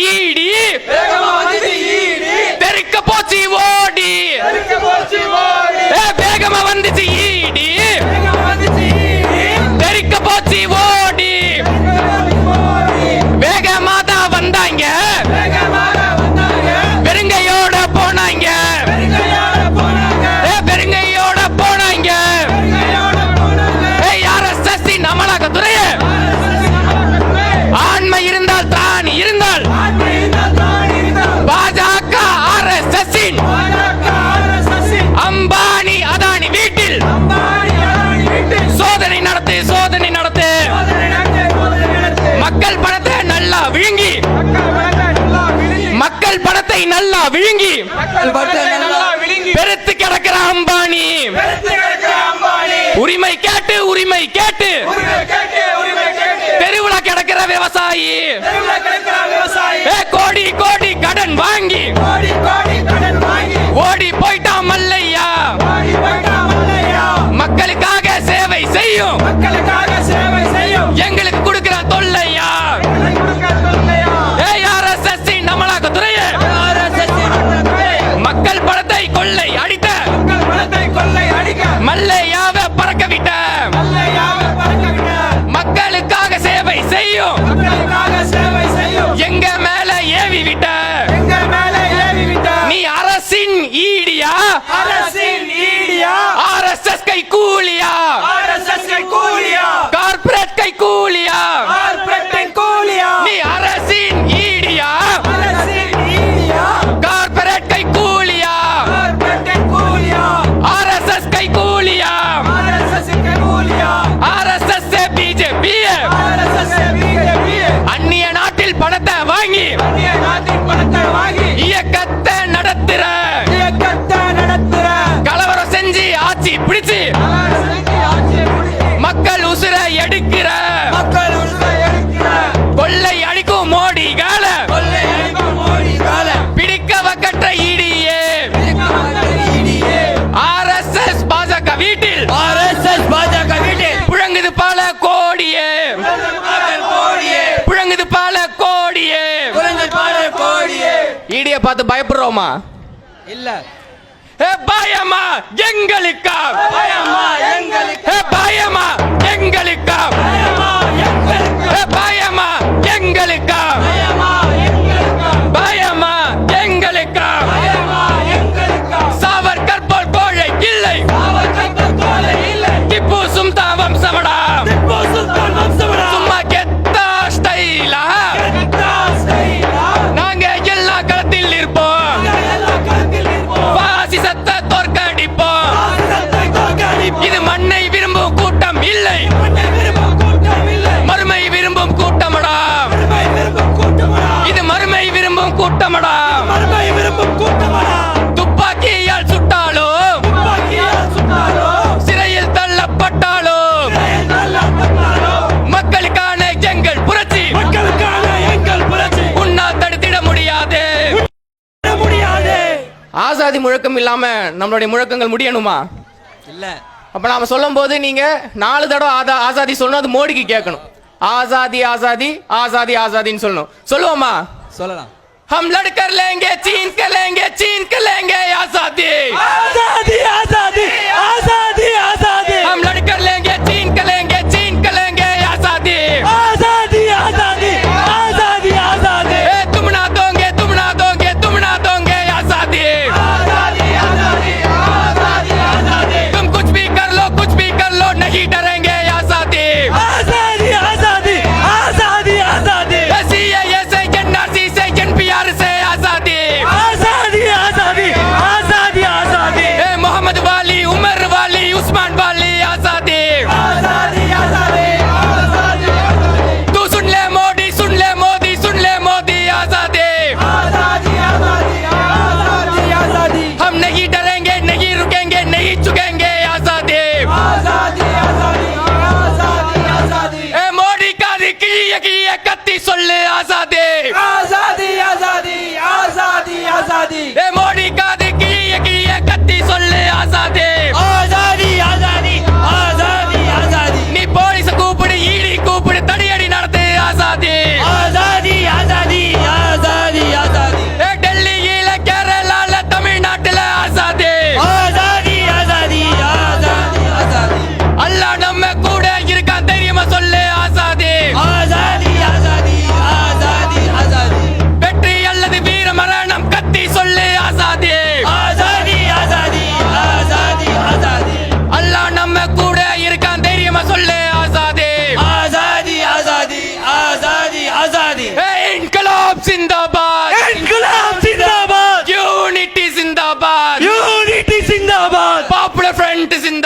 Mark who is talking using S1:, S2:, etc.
S1: ED தெறிக்க போச்சு ஓடி வேகமா வந்துச்சு ஈடி தெறிக்க போச்சு ஓடி வேகமா தான் வந்தாங்க பெருங்கையோட போனாங்க பெருங்கையோட போனாங்க RSS அமலாக்கத்துறையே ஆண்மை இருந்தால் தான் இருந்தால் பாஜக RSS அம்பானி அதானி வீட்டில் சோதனை நடத்து சோதனை நடத்து மக்கள் பணத்தை நல்லா விழுங்கி மக்கள் பணத்தை நல்லா விழுங்கி பெருத்து கிடக்கிற அம்பானி உரிமை கேட்டு உரிமை கேட்டு தெருவுல கிடக்கிற விவசாயி கோடி கோடி கடன் வாங்கி ஓடி போயிட்டான் மல்லையா மக்களுக்காக சேவை செய்யும் எங்களுக்கு கொடுக்கிற தொல்லையா RSS அமலாக்கத்துறையே மக்கள் பணத்தை கொள்ளை அடித்த மல்லையாவை பறக்க விட்ட மக்களுக்காக சேவை செய்யும் எங்க மேல ஏவி விட்ட நீ அரசின் ஈடியா RSS கை கூலியா கார்ப்பரேட் கை கூலியா நீ அரசின் ஈடியா கார்ப்பரேட் கை கூலியா RSS கை கூலியா RSS பிஜேபி அந்நிய நாட்டில் பணத்தை வாங்கி இயக்கத்தை நடத்துற கலவரம் செஞ்சு ஆட்சி பிடிச்சு மக்கள் உசுர எடுக்கிற கொள்ளை அடிக்கும் மோடி கால பிடிக்க வக்கற்ற ஈடியே RSS பாஜக வீட்டில் புழங்குது பல கோடியே புழங்குது பல கோடியே ஈடிய பார்த்து பயப்படுறோமா
S2: இல்ல
S1: பயமா எங்களுக்கா பயமா எங்களுக்கா பயமா எங்களுக்கா பயமா எங்களுக்கா சாவர்கர் போல் கோழை இல்லை திப்பு சுல்தான் வம்சமடா சும்மா கெத்தா ஸ்டைலா நாங்க எல்லா களத்தில் இருப்போம் பாசிசத்தை தோற்கடிப்போம் இது மண்ணை விரும்பும் கூட்டம் இல்லை மறுமை விரும்பும் கூட்டமடா இது மறுமை விரும்பும் கூட்டமடா துப்பாக்கியால் சுட்டாலும் சிறையில் தள்ளப்பட்டாலும் மக்களுக்கான எங்கள் புரட்சி உன்னால் தடுத்திட முடியாது ஆசாதி முழக்கம் இல்லாம நம்மளுடைய முழக்கங்கள் முடியணுமா
S2: இல்ல
S1: அப்ப நாம சொல்லும் போது நீங்க 4 தடவை ஆசாதி சொல்லணும் அது மோடிக்கு கேட்கணும் ஆசாதி ஆசாதி ஆசாதி ஆசாதின்னு சொல்லணும் சொல்லுவோமா
S2: சொல்லலாம்
S1: हम लड़कर लेंगे छीन कर लेंगे आजादी
S2: आजादी आजादी आजादी आजादी
S1: हम लड़कर लेंगे छीन कर लेंगे आजादी
S2: आजादी आजादी आजादी आजादी
S1: तुम ना दोगे आजादी
S2: आजादी आजादी आजादी आजादी
S1: तुम कुछ भी कर लो नहीं डरेंगे आजादी
S2: आजादी आजादी आजादी आजादी
S1: CAA से NRC से NPR से आजादी
S2: आजादी आजादी आजादी आजादी
S1: मोहम्मद वाली उमर वाली उस्मान वाली आजादी
S2: आजादी आजादी आजादी
S1: तू सुन ले मोदी आजादी
S2: आजादी आजादी आजादी आजादी
S1: हम नहीं डरेंगे नहीं रुकेंगे नहीं झुकेंगे आजादी
S2: आजादी आजादी आजादी आजादी
S1: मोदी का की कत्ती सोल्ले आजादी
S2: आजादी आजादी आजादी आजादी
S1: मोदी का की कत्ती सोल्ले आजादी
S2: आजादी आजादी आजादी आजादी
S1: நீ போலீஸ் கூப்பிடு ஈடி கூப்பிடு தடியடி நடத்து ஆசாதி
S2: आजादी आजादी आजादी
S1: கரண்ட்